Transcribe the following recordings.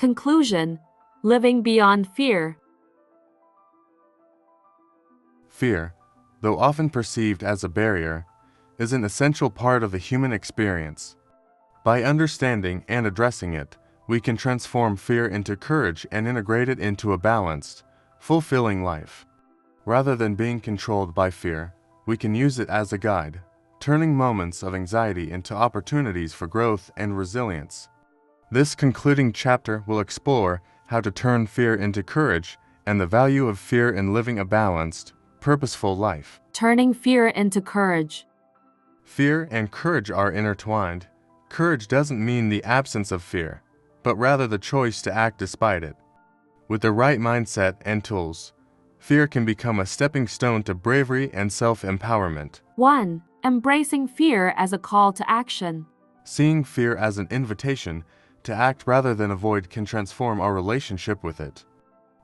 Conclusion: living beyond fear. Fear, though often perceived as a barrier, is an essential part of the human experience. By understanding and addressing it, we can transform fear into courage and integrate it into a balanced, fulfilling life. Rather than being controlled by fear, we can use it as a guide, turning moments of anxiety into opportunities for growth and resilience. This concluding chapter will explore how to turn fear into courage and the value of fear in living a balanced, purposeful life. Turning fear into courage. Fear and courage are intertwined. Courage doesn't mean the absence of fear, but rather the choice to act despite it. With the right mindset and tools, fear can become a stepping stone to bravery and self-empowerment. 1. Embracing fear as a call to action. Seeing fear as an invitation to act rather than avoid can transform our relationship with it.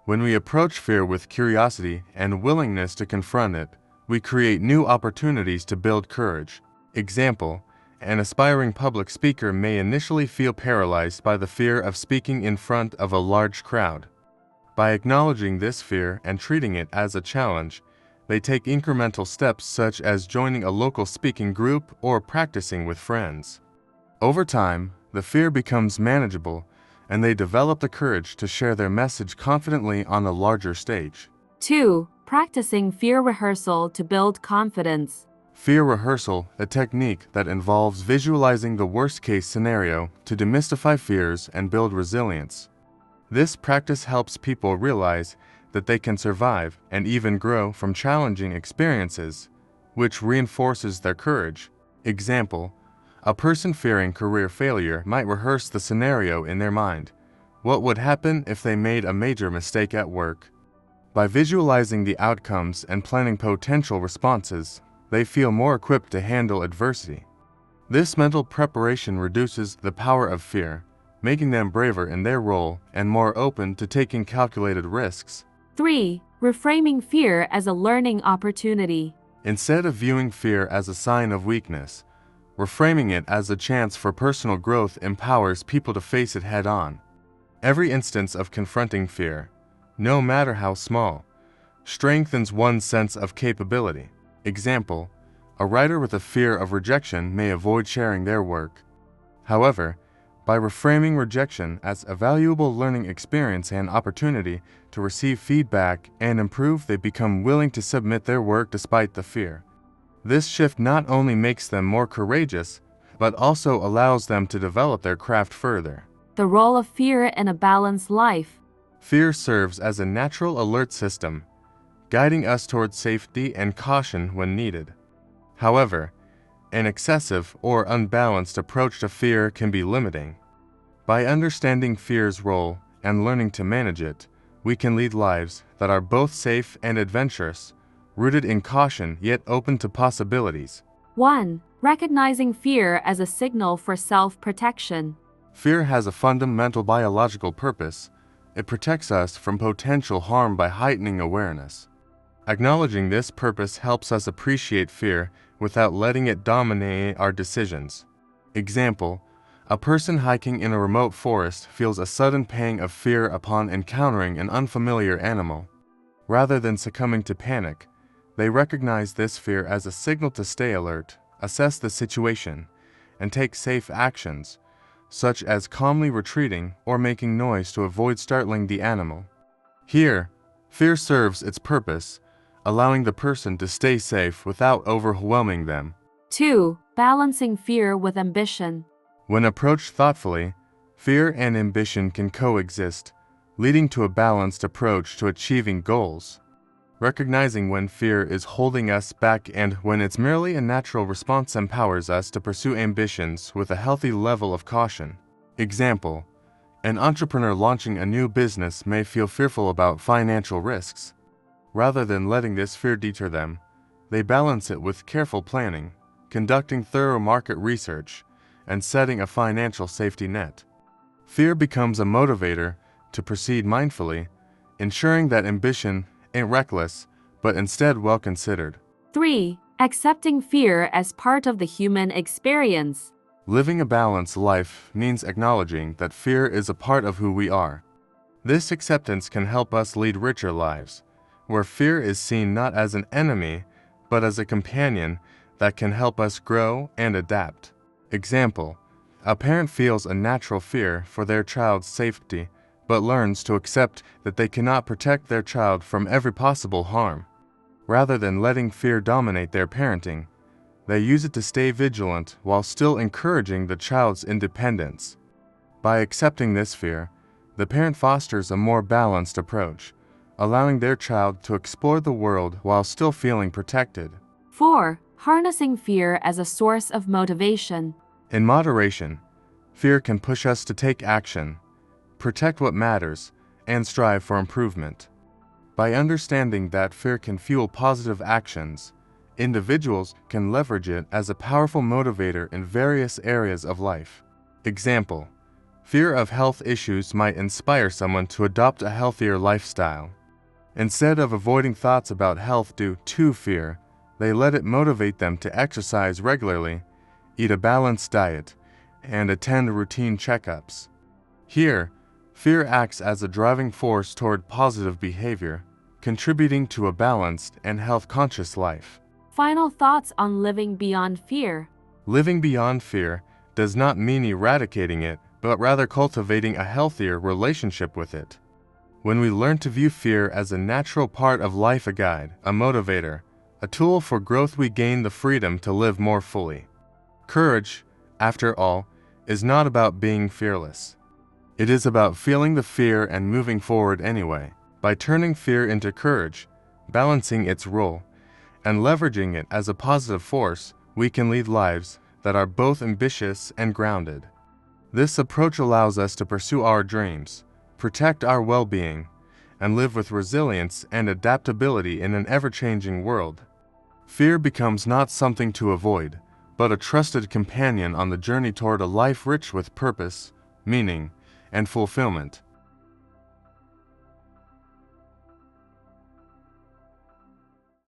When we approach fear with curiosity and willingness to confront it, we create new opportunities to build courage. Example: an aspiring public speaker may initially feel paralyzed by the fear of speaking in front of a large crowd. By acknowledging this fear and treating it as a challenge, they take incremental steps such as joining a local speaking group or practicing with friends. Over time, the fear becomes manageable, and they develop the courage to share their message confidently on a larger stage. 2. Practicing fear rehearsal to build confidence. Fear rehearsal, a technique that involves visualizing the worst-case scenario to demystify fears and build resilience. This practice helps people realize that they can survive and even grow from challenging experiences, which reinforces their courage. Example: a person fearing career failure might rehearse the scenario in their mind. What would happen if they made a major mistake at work? By visualizing the outcomes and planning potential responses, they feel more equipped to handle adversity. This mental preparation reduces the power of fear, making them braver in their role and more open to taking calculated risks. 3. Reframing fear as a learning opportunity. Instead of viewing fear as a sign of weakness, reframing it as a chance for personal growth empowers people to face it head-on. Every instance of confronting fear, no matter how small, strengthens one's sense of capability. Example: a writer with a fear of rejection may avoid sharing their work. However, by reframing rejection as a valuable learning experience and opportunity to receive feedback and improve, they become willing to submit their work despite the fear. This shift not only makes them more courageous, but also allows them to develop their craft further. The role of fear in a balanced life. Fear serves as a natural alert system, guiding us towards safety and caution when needed. However, an excessive or unbalanced approach to fear can be limiting. By understanding fear's role and learning to manage it, we can lead lives that are both safe and adventurous, rooted in caution yet open to possibilities. 1. Recognizing fear as a signal for self-protection. Fear has a fundamental biological purpose. It protects us from potential harm by heightening awareness. Acknowledging this purpose helps us appreciate fear without letting it dominate our decisions. Example: a person hiking in a remote forest feels a sudden pang of fear upon encountering an unfamiliar animal. Rather than succumbing to panic, they recognize this fear as a signal to stay alert, assess the situation, and take safe actions, such as calmly retreating or making noise to avoid startling the animal. Here, fear serves its purpose, allowing the person to stay safe without overwhelming them. 2. Balancing fear with ambition. When approached thoughtfully, fear and ambition can coexist, leading to a balanced approach to achieving goals. Recognizing when fear is holding us back and when it's merely a natural response empowers us to pursue ambitions with a healthy level of caution. Example: an entrepreneur launching a new business may feel fearful about financial risks. Rather than letting this fear deter them, they balance it with careful planning, conducting thorough market research, and setting a financial safety net. Fear becomes a motivator to proceed mindfully, ensuring that ambition ain't reckless, but instead well considered. 3. Accepting fear as part of the human experience. Living a balanced life means acknowledging that fear is a part of who we are. This acceptance can help us lead richer lives, where fear is seen not as an enemy, but as a companion that can help us grow and adapt. Example: a parent feels a natural fear for their child's safety, but learns to accept that they cannot protect their child from every possible harm. Rather than letting fear dominate their parenting, they use it to stay vigilant while still encouraging the child's independence. By accepting this fear, the parent fosters a more balanced approach, allowing their child to explore the world while still feeling protected. 4. Harnessing fear as a source of motivation. In moderation, fear can push us to take action, protect what matters, and strive for improvement. By understanding that fear can fuel positive actions, individuals can leverage it as a powerful motivator in various areas of life. Example: fear of health issues might inspire someone to adopt a healthier lifestyle. Instead of avoiding thoughts about health due to fear, they let it motivate them to exercise regularly, eat a balanced diet, and attend routine checkups. Here, fear acts as a driving force toward positive behavior, contributing to a balanced and health-conscious life. Final thoughts on living beyond fear. Living beyond fear does not mean eradicating it, but rather cultivating a healthier relationship with it. When we learn to view fear as a natural part of life, a guide, a motivator, a tool for growth, we gain the freedom to live more fully. Courage, after all, is not about being fearless. It is about feeling the fear and moving forward anyway. By turning fear into courage, balancing its role, and leveraging it as a positive force, we can lead lives that are both ambitious and grounded. This approach allows us to pursue our dreams, protect our well-being, and live with resilience and adaptability in an ever-changing world. Fear becomes not something to avoid, but a trusted companion on the journey toward a life rich with purpose, meaning, and fulfillment.